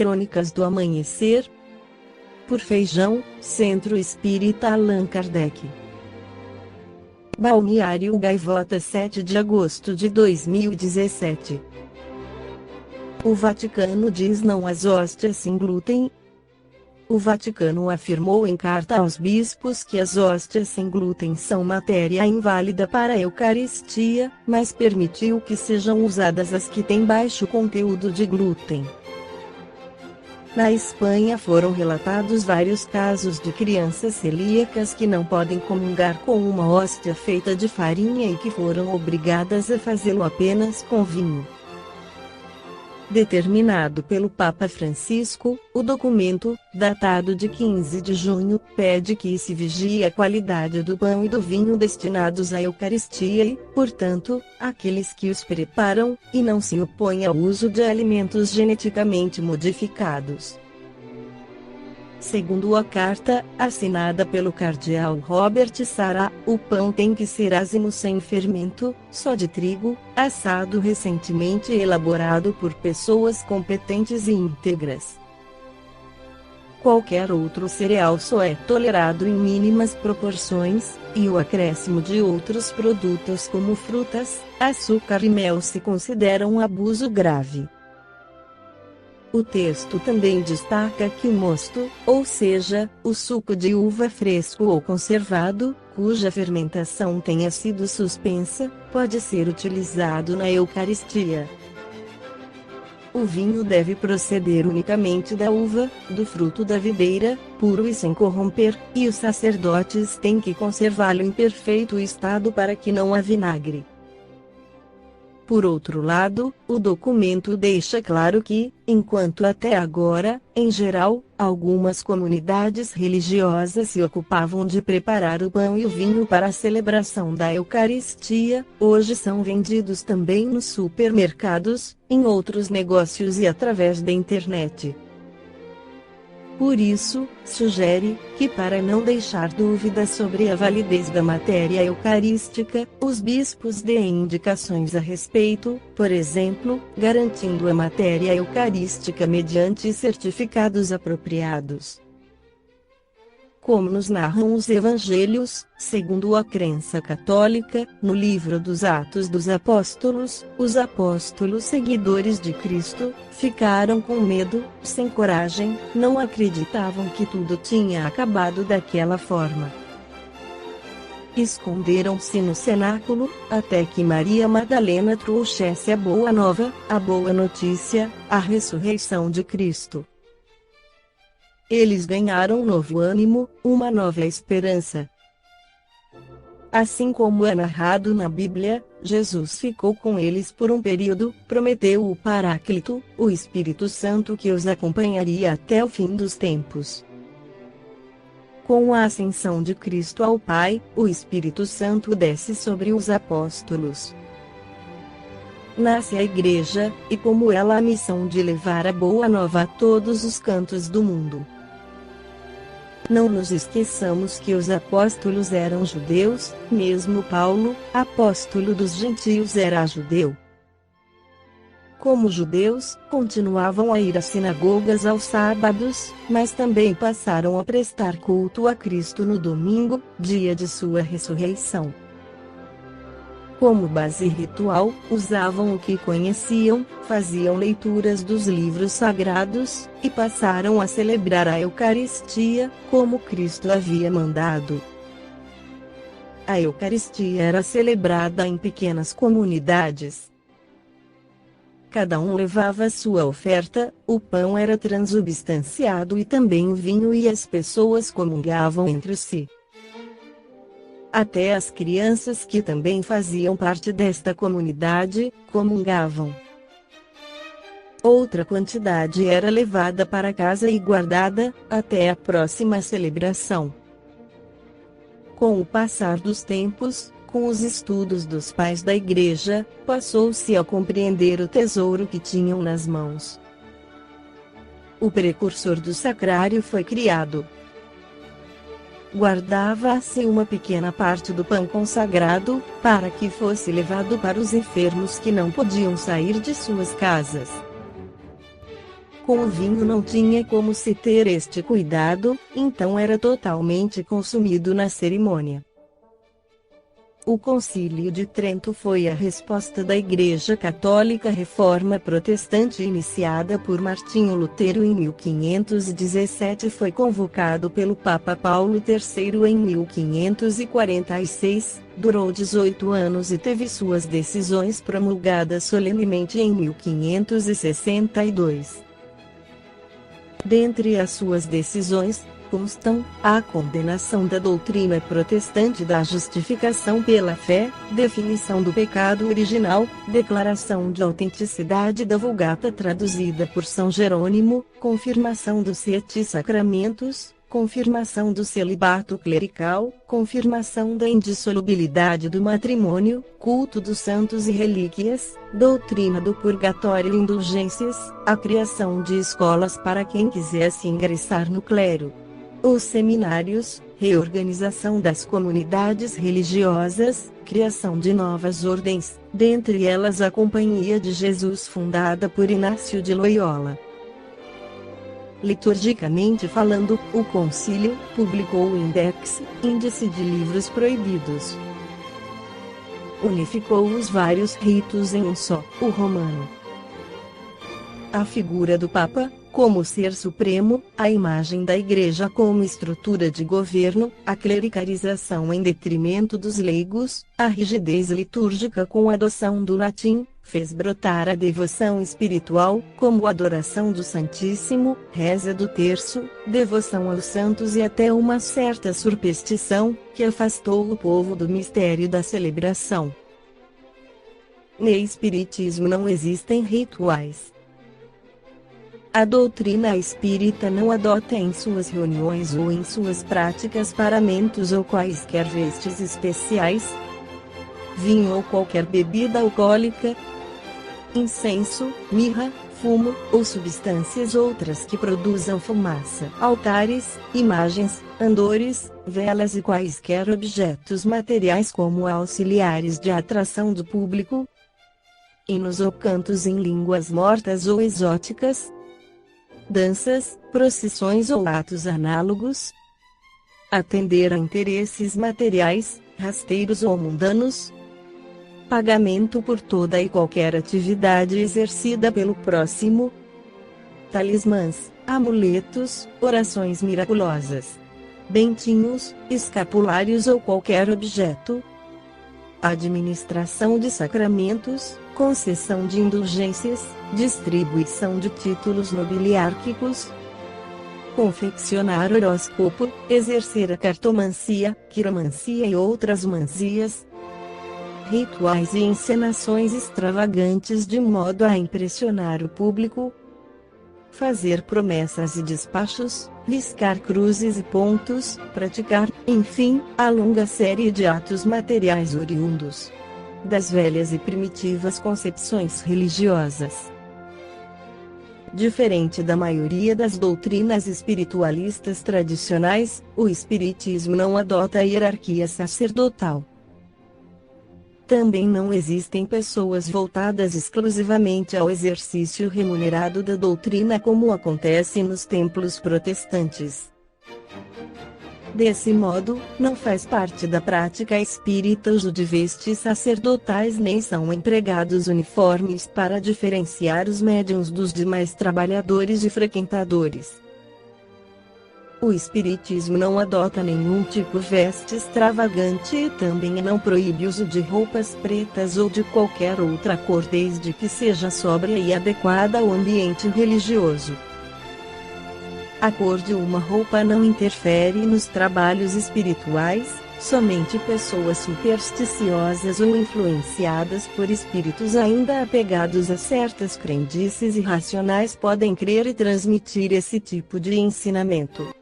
Crônicas do Amanhecer, por Feijão, Centro Espírita Allan Kardec. Balneário Gaivota, 7 de agosto de 2017. O Vaticano diz não às hóstias sem glúten. O Vaticano afirmou em carta aos bispos que as hóstias sem glúten são matéria inválida para a Eucaristia, mas permitiu que sejam usadas as que têm baixo conteúdo de glúten. Na Espanha foram relatados vários casos de crianças celíacas que não podem comungar com uma hóstia feita de farinha e que foram obrigadas a fazê-lo apenas com vinho. Determinado pelo Papa Francisco, o documento, datado de 15 de junho, pede que se vigie a qualidade do pão e do vinho destinados à Eucaristia e, portanto, àqueles que os preparam, e não se opõe ao uso de alimentos geneticamente modificados. Segundo a carta, assinada pelo cardeal Robert Sarah, o pão tem que ser ázimo sem fermento, só de trigo, assado recentemente e elaborado por pessoas competentes e íntegras. Qualquer outro cereal só é tolerado em mínimas proporções, e o acréscimo de outros produtos como frutas, açúcar e mel se considera um abuso grave. O texto também destaca que o mosto, ou seja, o suco de uva fresco ou conservado, cuja fermentação tenha sido suspensa, pode ser utilizado na Eucaristia. O vinho deve proceder unicamente da uva, do fruto da videira, puro e sem corromper, e os sacerdotes têm que conservá-lo em perfeito estado para que não avinagre. Por outro lado, o documento deixa claro que, enquanto até agora, em geral, algumas comunidades religiosas se ocupavam de preparar o pão e o vinho para a celebração da Eucaristia, hoje são vendidos também nos supermercados, em outros negócios e através da internet. Por isso, sugere que, para não deixar dúvidas sobre a validez da matéria eucarística, os bispos deem indicações a respeito, por exemplo, garantindo a matéria eucarística mediante certificados apropriados. Como nos narram os evangelhos, segundo a crença católica, no livro dos Atos dos Apóstolos, os apóstolos seguidores de Cristo ficaram com medo, sem coragem, não acreditavam que tudo tinha acabado daquela forma. Esconderam-se no cenáculo, até que Maria Madalena trouxesse a boa nova, a boa notícia, a ressurreição de Cristo. Eles ganharam um novo ânimo, uma nova esperança. Assim como é narrado na Bíblia, Jesus ficou com eles por um período, prometeu o Paráclito, o Espírito Santo que os acompanharia até o fim dos tempos. Com a ascensão de Cristo ao Pai, o Espírito Santo desce sobre os apóstolos. Nasce a Igreja, e como ela a missão de levar a boa nova a todos os cantos do mundo. Não nos esqueçamos que os apóstolos eram judeus, mesmo Paulo, apóstolo dos gentios, era judeu. Como judeus, continuavam a ir às sinagogas aos sábados, mas também passaram a prestar culto a Cristo no domingo, dia de sua ressurreição. Como base ritual, usavam o que conheciam, faziam leituras dos livros sagrados, e passaram a celebrar a Eucaristia, como Cristo havia mandado. A Eucaristia era celebrada em pequenas comunidades. Cada um levava sua oferta, o pão era transubstanciado e também o vinho, e as pessoas comungavam entre si. Até as crianças que também faziam parte desta comunidade, comungavam. Outra quantidade era levada para casa e guardada, até a próxima celebração. Com o passar dos tempos, com os estudos dos pais da Igreja, passou-se a compreender o tesouro que tinham nas mãos. O precursor do sacrário foi criado. Guardava-se uma pequena parte do pão consagrado, para que fosse levado para os enfermos que não podiam sair de suas casas. Com o vinho não tinha como se ter este cuidado, então era totalmente consumido na cerimônia. O Concílio de Trento foi a resposta da Igreja Católica à Reforma Protestante iniciada por Martinho Lutero em 1517 e foi convocado pelo Papa Paulo III em 1546, durou 18 anos e teve suas decisões promulgadas solenemente em 1562. Dentre as suas decisões, constam a condenação da doutrina protestante da justificação pela fé, definição do pecado original, declaração de autenticidade da Vulgata traduzida por São Jerônimo, confirmação dos 7 sacramentos, confirmação do celibato clerical, confirmação da indissolubilidade do matrimônio, culto dos santos e relíquias, doutrina do purgatório e indulgências, a criação de escolas para quem quisesse ingressar no clero. Os seminários, reorganização das comunidades religiosas, criação de novas ordens, dentre elas a Companhia de Jesus fundada por Inácio de Loyola. Liturgicamente falando, o concílio publicou o Índice de Livros Proibidos. Unificou os vários ritos em um só, o romano. A figura do Papa, como ser supremo, a imagem da Igreja como estrutura de governo, a clericalização em detrimento dos leigos, a rigidez litúrgica com a adoção do latim, fez brotar a devoção espiritual, como adoração do Santíssimo, reza do terço, devoção aos santos e até uma certa superstição, que afastou o povo do mistério da celebração. No Espiritismo não existem rituais. A doutrina espírita não adota em suas reuniões ou em suas práticas paramentos ou quaisquer vestes especiais, vinho ou qualquer bebida alcoólica, incenso, mirra, fumo, ou substâncias outras que produzam fumaça, altares, imagens, andores, velas e quaisquer objetos materiais como auxiliares de atração do público, hinos ou cantos em línguas mortas ou exóticas, danças, procissões ou atos análogos, atender a interesses materiais, rasteiros ou mundanos, pagamento por toda e qualquer atividade exercida pelo próximo, talismãs, amuletos, orações miraculosas, bentinhos, escapulários ou qualquer objeto, administração de sacramentos, concessão de indulgências, distribuição de títulos nobiliárquicos, confeccionar horóscopo, exercer a cartomancia, quiromancia e outras mancias, rituais e encenações extravagantes de modo a impressionar o público, fazer promessas e despachos, riscar cruzes e pontos, praticar, enfim, a longa série de atos materiais oriundos das velhas e primitivas concepções religiosas. Diferente da maioria das doutrinas espiritualistas tradicionais, o Espiritismo não adota a hierarquia sacerdotal. Também não existem pessoas voltadas exclusivamente ao exercício remunerado da doutrina como acontece nos templos protestantes. Desse modo, não faz parte da prática espírita uso de vestes sacerdotais nem são empregados uniformes para diferenciar os médiuns dos demais trabalhadores e frequentadores. O Espiritismo não adota nenhum tipo de veste extravagante e também não proíbe o uso de roupas pretas ou de qualquer outra cor desde que seja sóbria e adequada ao ambiente religioso. A cor de uma roupa não interfere nos trabalhos espirituais, somente pessoas supersticiosas ou influenciadas por espíritos ainda apegados a certas crendices irracionais podem crer e transmitir esse tipo de ensinamento.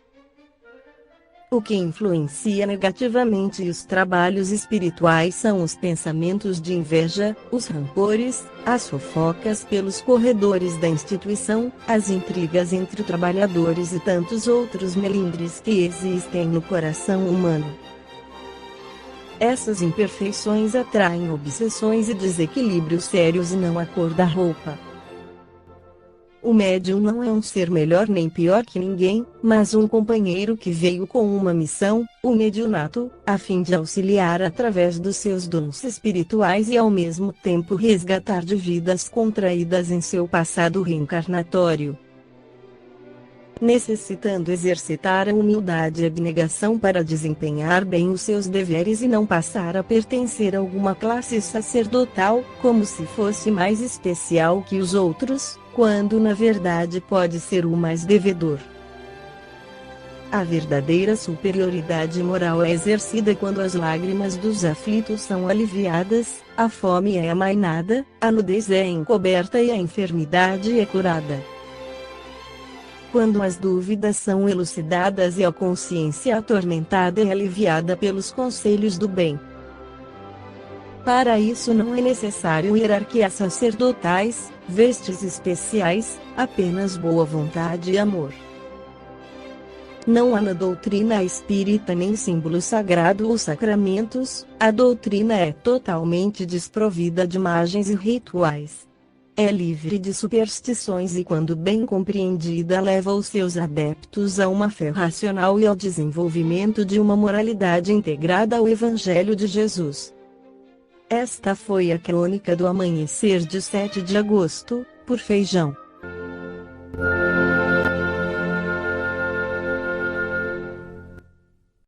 O que influencia negativamente os trabalhos espirituais são os pensamentos de inveja, os rancores, as fofocas pelos corredores da instituição, as intrigas entre trabalhadores e tantos outros melindres que existem no coração humano. Essas imperfeições atraem obsessões e desequilíbrios sérios e não a cor da roupa. O médium não é um ser melhor nem pior que ninguém, mas um companheiro que veio com uma missão, o mediunato, a fim de auxiliar através dos seus dons espirituais e ao mesmo tempo resgatar de vidas contraídas em seu passado reencarnatório. Necessitando exercitar a humildade e abnegação para desempenhar bem os seus deveres e não passar a pertencer a alguma classe sacerdotal, como se fosse mais especial que os outros, quando na verdade pode ser o mais devedor. A verdadeira superioridade moral é exercida quando as lágrimas dos aflitos são aliviadas, a fome é amainada, a nudez é encoberta e a enfermidade é curada. Quando as dúvidas são elucidadas e a consciência atormentada é aliviada pelos conselhos do bem. Para isso não é necessário hierarquias sacerdotais, vestes especiais, apenas boa vontade e amor. Não há na doutrina espírita nem símbolo sagrado ou sacramentos, a doutrina é totalmente desprovida de imagens e rituais. É livre de superstições e, quando bem compreendida, leva os seus adeptos a uma fé racional e ao desenvolvimento de uma moralidade integrada ao Evangelho de Jesus. Esta foi a crônica do amanhecer de 7 de agosto, por Feijão.